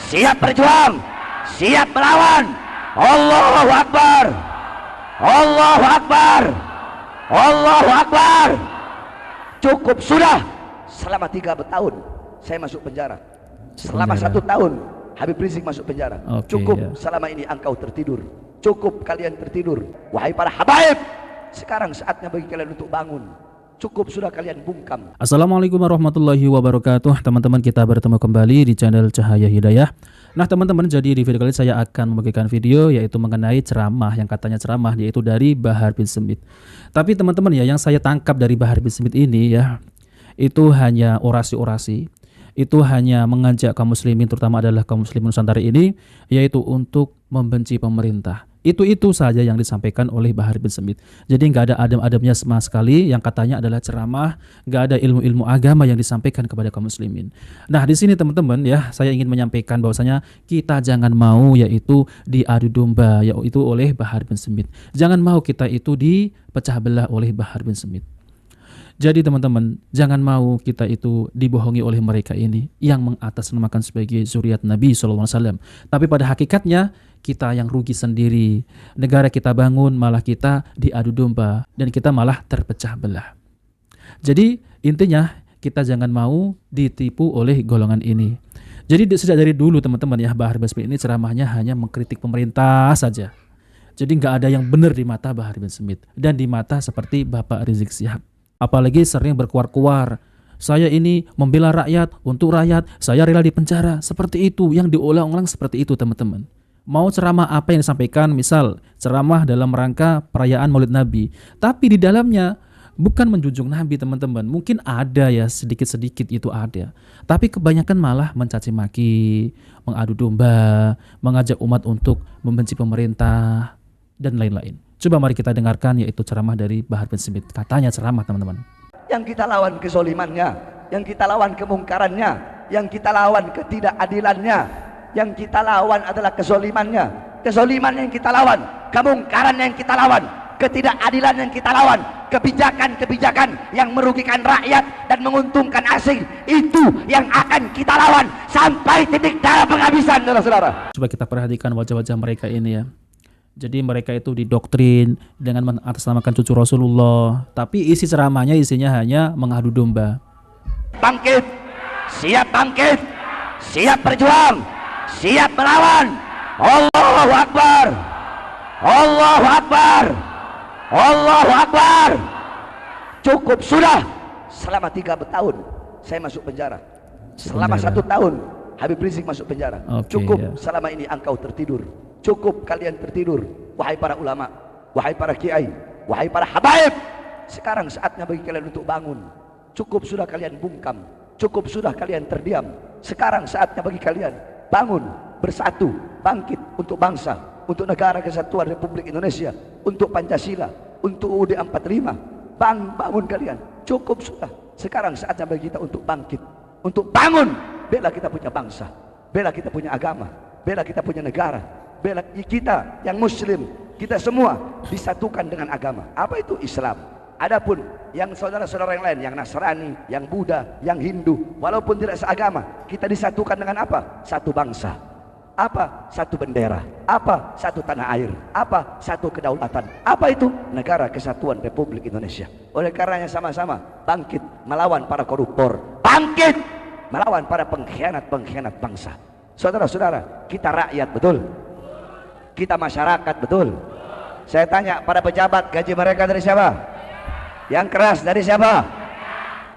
siap berjuang, siap melawan. Allahu Akbar, Allahu Akbar, Allahu Akbar. Cukup sudah. Selama 3 tahun saya masuk penjara. Selama 1 tahun Habib Rizik masuk penjara. Cukup ya. Selama ini engkau tertidur. Cukup kalian tertidur. Wahai para habaib, sekarang saatnya bagi kalian untuk bangun. Cukup sudah kalian bungkam. Assalamualaikum warahmatullahi wabarakatuh. Teman-teman, kita bertemu kembali di channel Cahaya Hidayah. Nah teman-teman, jadi di video kali ini saya akan membagikan video yaitu mengenai ceramah yang katanya ceramah, yaitu dari Bahar bin Smith. Tapi teman-teman ya, yang saya tangkap dari Bahar bin Smith ini ya, itu hanya orasi-orasi. Itu hanya mengajak kaum muslimin, terutama adalah kaum muslimin Nusantara ini, yaitu untuk membenci pemerintah. Itu saja yang disampaikan oleh Bahar bin Smith. Jadi nggak ada adab-adabnya sama sekali. Yang katanya adalah ceramah, nggak ada ilmu-ilmu agama yang disampaikan kepada kaum muslimin. Nah di sini teman-teman ya, saya ingin menyampaikan bahwasanya kita jangan mau yaitu diadu domba yaitu oleh Bahar bin Smith. Jangan mau kita itu dipecah belah oleh Bahar bin Smith. Jadi teman-teman, jangan mau kita itu dibohongi oleh mereka ini yang mengatasnamakan sebagai zuriat Nabi SAW. Tapi pada hakikatnya kita yang rugi sendiri. Negara kita bangun malah kita diadu domba dan kita malah terpecah belah. Jadi intinya kita jangan mau ditipu oleh golongan ini. Jadi sejak dari dulu teman-teman ya, Bahar bin Smith ini ceramahnya hanya mengkritik pemerintah saja. Jadi nggak ada yang benar di mata Bahar bin Smith dan di mata seperti Bapak Rizik Syihab. Apalagi sering berkuar-kuar, saya ini membela rakyat, untuk rakyat, saya rela dipenjara. Seperti itu, yang diulang-ulang seperti itu teman-teman. Mau ceramah apa yang disampaikan, misal ceramah dalam rangka perayaan Maulid Nabi, tapi di dalamnya bukan menjunjung Nabi teman-teman. Mungkin ada ya, sedikit-sedikit itu ada. Tapi kebanyakan malah mencaci maki, mengadu domba, mengajak umat untuk membenci pemerintah, dan lain-lain. Coba mari kita dengarkan yaitu ceramah dari Bahar bin Smith. Katanya ceramah teman-teman. Yang kita lawan kezolimannya, yang kita lawan kemungkarannya, yang kita lawan ketidakadilannya, yang kita lawan adalah kezolimannya. Kezoliman yang kita lawan, kemungkaran yang kita lawan, ketidakadilan yang kita lawan, kebijakan-kebijakan yang merugikan rakyat dan menguntungkan asing, itu yang akan kita lawan sampai titik darah penghabisan, saudara-saudara. Coba kita perhatikan wajah-wajah mereka ini ya. Jadi mereka itu didoktrin dengan mengatasnamakan cucu Rasulullah, tapi isi ceramahnya isinya hanya mengadu domba. Bangkit, siap berjuang, siap melawan. Allahu Akbar, Allahu Akbar, Allahu Akbar. Cukup sudah. Selama 3 tahun saya masuk penjara. Selama 1 tahun Habib Rizik masuk penjara. Cukup ya. Selama ini engkau tertidur. Cukup kalian tertidur. Wahai para ulama, wahai para kiai, wahai para habaib, sekarang saatnya bagi kalian untuk bangun. Cukup sudah kalian bungkam. Cukup sudah kalian terdiam. Sekarang saatnya bagi kalian bangun, bersatu, bangkit untuk bangsa, untuk negara kesatuan Republik Indonesia, untuk Pancasila, untuk UUD 45. Bangun kalian. Cukup sudah. Sekarang saatnya bagi kita untuk bangkit, untuk bangun, bela kita punya bangsa, bela kita punya agama, bela kita punya negara, bela kita yang muslim, kita semua disatukan dengan agama. Apa itu Islam? Adapun yang saudara-saudara yang lain, yang Nasrani, yang Buddha, yang Hindu, walaupun tidak seagama, kita disatukan dengan apa? Satu bangsa. Apa? Satu bendera. Apa? Satu tanah air. Apa? Satu kedaulatan. Apa itu? Negara Kesatuan Republik Indonesia. Oleh karenanya sama-sama bangkit melawan para koruptor. Bangkit melawan para pengkhianat-pengkhianat bangsa. Saudara-saudara, kita rakyat betul? Kita masyarakat betul? Saya tanya pada pejabat, gaji mereka dari siapa? Yang keras dari siapa?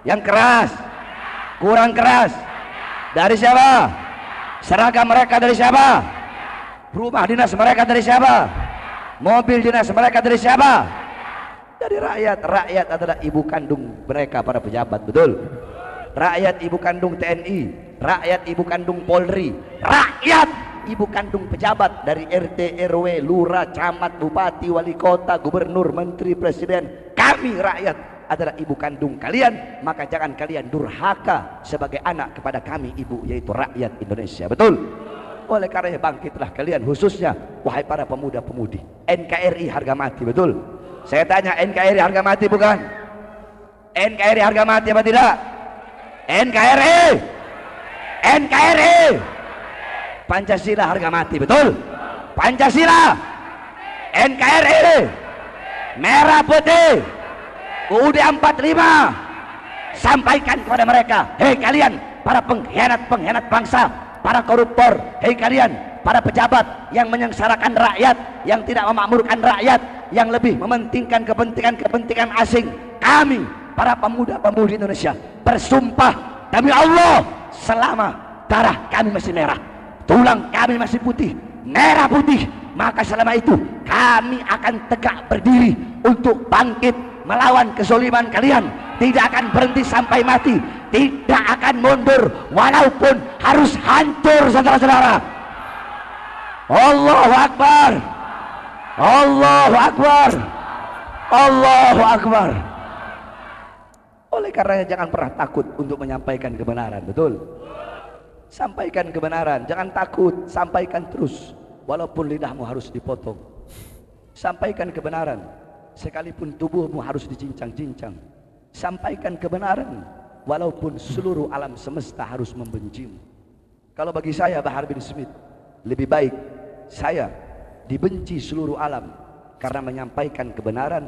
Yang keras? Kurang keras? Dari siapa? Seragam mereka dari siapa? Rumah dinas mereka dari siapa? Mobil dinas mereka dari siapa? Dari rakyat. Rakyat adalah ibu kandung mereka, para pejabat, betul? Rakyat ibu kandung TNI, rakyat ibu kandung Polri, rakyat ibu kandung pejabat dari RT, RW, lurah, camat, bupati, wali kota, gubernur, menteri, presiden. Kami rakyat adalah ibu kandung kalian, maka jangan kalian durhaka sebagai anak kepada kami ibu, yaitu rakyat Indonesia, betul? Oleh karena bangkitlah kalian, khususnya wahai para pemuda-pemudi. NKRI harga mati, betul? Saya tanya, NKRI harga mati bukan? NKRI harga mati apa tidak? NKRI, NKRI, Pancasila harga mati, betul? Pancasila, NKRI, merah putih, UUD 45. Sampaikan kepada mereka, hei kalian para pengkhianat bangsa, para koruptor, hei kalian para pejabat yang menyengsarakan rakyat, yang tidak memakmurkan rakyat, yang lebih mementingkan kepentingan asing. Kami para pemuda-pemudi Indonesia bersumpah demi Allah, selama darah kami masih merah, tulang kami masih putih, merah putih, maka selama itu kami akan tegak berdiri untuk bangkit melawan kezaliman kalian. Tidak akan berhenti sampai mati, tidak akan mundur walaupun harus hancur, saudara-saudara. Allahu Akbar, Allahu Akbar, Allahu Akbar. Oleh karenanya jangan pernah takut untuk menyampaikan kebenaran, betul? Sampaikan kebenaran, jangan takut, sampaikan terus walaupun lidahmu harus dipotong. Sampaikan kebenaran sekalipun tubuhmu harus dicincang-cincang. Sampaikan kebenaran walaupun seluruh alam semesta harus membencimu. Kalau bagi saya, Bahar bin Smith, lebih baik saya dibenci seluruh alam karena menyampaikan kebenaran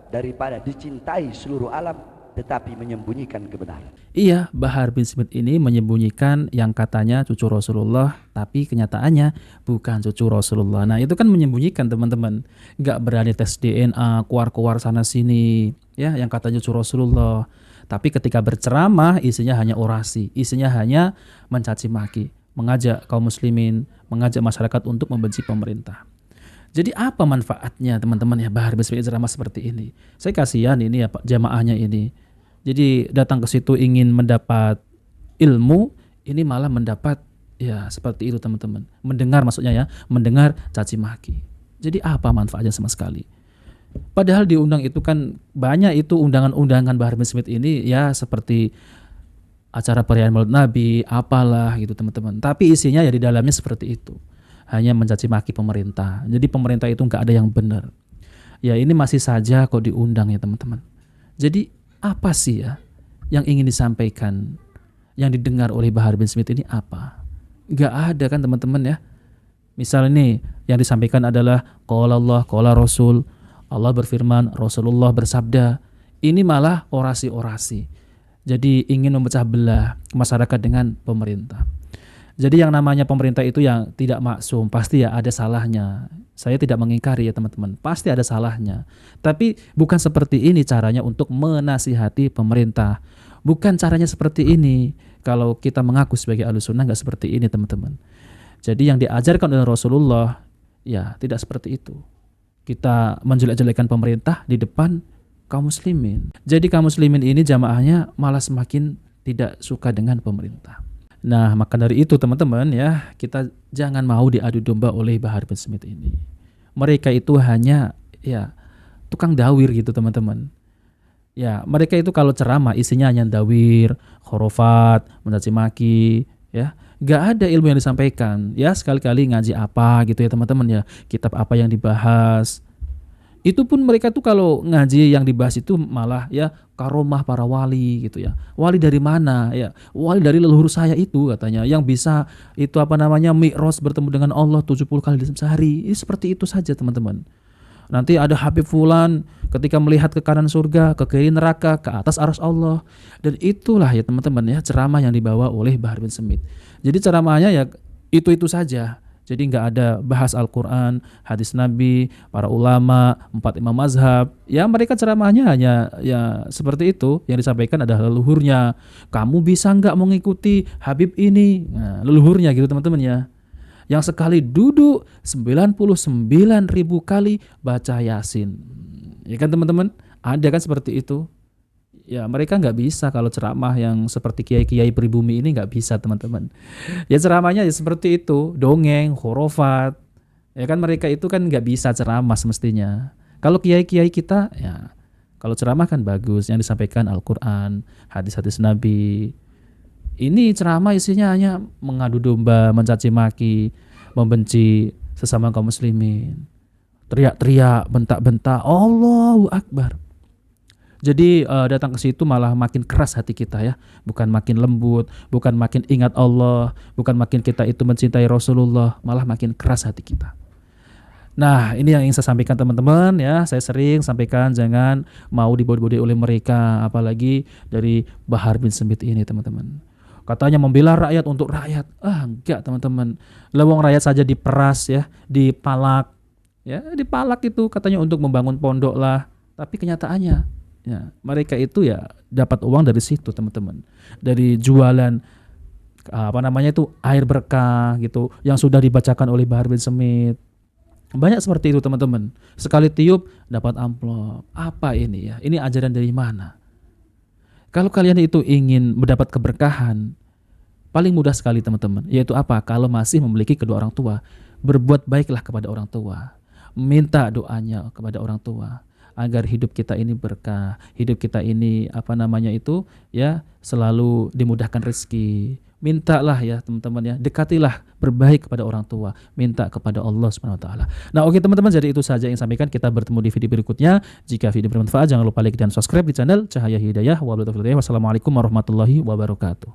daripada dicintai seluruh alam tetapi menyembunyikan kebenaran. Iya, Bahar bin Smith ini menyembunyikan yang katanya cucu Rasulullah, tapi kenyataannya bukan cucu Rasulullah. Nah, itu kan menyembunyikan, teman-teman. Nggak berani tes DNA, keluar-keluar sana sini, ya, yang katanya cucu Rasulullah. Tapi ketika berceramah, isinya hanya orasi, isinya hanya mencaci maki, mengajak kaum muslimin, mengajak masyarakat untuk membenci pemerintah. Jadi apa manfaatnya, teman-teman, ya Bahar bin Smith ceramah seperti ini? Saya kasihan ini ya Pak, jamaahnya ini. Jadi datang ke situ ingin mendapat ilmu, ini malah mendapat ya seperti itu, teman-teman. Mendengar, maksudnya ya, mendengar caci maki. Jadi apa manfaatnya sama sekali? Padahal diundang itu kan banyak itu undangan-undangan Bahar bin Smith ini ya seperti acara perayaan Maulid Nabi, apalah gitu, teman-teman. Tapi isinya ya di dalamnya seperti itu. Hanya mencaci maki pemerintah. Jadi pemerintah itu nggak ada yang benar. Ya ini masih saja kok diundang ya, teman-teman. Jadi apa sih ya yang ingin disampaikan, yang didengar oleh Bahar bin Smith ini apa? Nggak ada kan, teman-teman ya. Misal ini yang disampaikan adalah qala Allah, qala Rasul, Allah berfirman, Rasulullah bersabda. Ini malah orasi-orasi. Jadi ingin memecah belah masyarakat dengan pemerintah. Jadi yang namanya pemerintah itu yang tidak maksum, pasti ya ada salahnya. Saya tidak mengingkari ya, teman-teman, pasti ada salahnya. Tapi bukan seperti ini caranya untuk menasihati pemerintah. Bukan caranya seperti ini. Kalau kita mengaku sebagai Ahlussunnah nggak seperti ini, teman-teman. Jadi yang diajarkan oleh Rasulullah ya tidak seperti itu. Kita menjelek-jelekan pemerintah di depan kaum muslimin. Jadi kaum muslimin ini jamaahnya malah semakin tidak suka dengan pemerintah. Nah, maka dari itu, teman-teman ya, kita jangan mau diadu domba oleh Bahar bin Smith ini. Mereka itu hanya ya tukang dawir gitu, teman-teman. Ya, mereka itu kalau ceramah isinya hanya dawir, khurafat, mencaci maki, ya. Gak ada ilmu yang disampaikan. Ya, sekali-kali ngaji apa gitu ya, teman-teman ya. Kitab apa yang dibahas. Itu pun mereka tuh kalau ngaji yang dibahas itu malah ya karomah para wali gitu ya. Wali dari mana ya? Wali dari leluhur saya itu katanya, yang bisa itu apa namanya mi'raj, bertemu dengan Allah 70 kali dalam sehari. Ini seperti itu saja, teman-teman. Nanti ada Habib Fulan ketika melihat ke kanan surga, ke kiri neraka, ke atas arsy Allah. Dan itulah ya, teman-teman ya, ceramah yang dibawa oleh Bahar bin Smith. Jadi ceramahnya ya itu saja. Jadi nggak ada bahas Al-Quran, hadis Nabi, para ulama, 4 imam mazhab. Ya mereka ceramahnya hanya ya seperti itu. Yang disampaikan adalah leluhurnya. Kamu bisa nggak mengikuti Habib ini? Nah, leluhurnya gitu, teman-teman ya. Yang sekali duduk 99.000 kali baca Yasin. Ya kan, teman-teman? Ada kan seperti itu. Ya mereka nggak bisa kalau ceramah yang seperti kiai-kiai pribumi ini nggak bisa, teman-teman. Ya ceramahnya ya seperti itu, dongeng, khurafat. Ya kan mereka itu kan nggak bisa ceramah semestinya. Kalau kiai-kiai kita ya kalau ceramah kan bagus, yang disampaikan Al-Quran, hadis-hadis Nabi. Ini ceramah isinya hanya mengadu domba, mencaci maki, membenci sesama kaum muslimin. Teriak-teriak, bentak-bentak, Allahu Akbar. Jadi datang ke situ malah makin keras hati kita ya, bukan makin lembut, bukan makin ingat Allah, bukan makin kita itu mencintai Rasulullah, malah makin keras hati kita. Nah, ini yang ingin saya sampaikan teman-teman ya. Saya sering sampaikan jangan mau dibodoh-bodohi oleh mereka, apalagi dari Bahar bin Smith ini teman-teman. Katanya membela rakyat untuk rakyat. Enggak teman-teman. Lewong rakyat saja diperas ya, dipalak. Ya, dipalak itu katanya untuk membangun pondok lah. Tapi kenyataannya ya, mereka itu ya dapat uang dari situ teman-teman. Dari jualan air berkah gitu yang sudah dibacakan oleh Bahar bin Smith. Banyak seperti itu teman-teman. Sekali tiup dapat amplop. Apa ini ya? Ini ajaran dari mana? Kalau kalian itu ingin mendapat keberkahan, paling mudah sekali teman-teman. Yaitu apa? Kalau masih memiliki kedua orang tua, berbuat baiklah kepada orang tua. Minta doanya kepada orang tua agar hidup kita ini berkah, hidup kita ini selalu dimudahkan rezeki. Mintalah ya teman-teman ya, dekatilah berbaik kepada orang tua, minta kepada Allah Subhanahu wa taala. Nah, oke teman-teman, jadi itu saja yang sampaikan. Kita bertemu di video berikutnya. Jika video bermanfaat jangan lupa like dan subscribe di channel Cahaya Hidayah. Wassalamualaikum warahmatullahi wabarakatuh.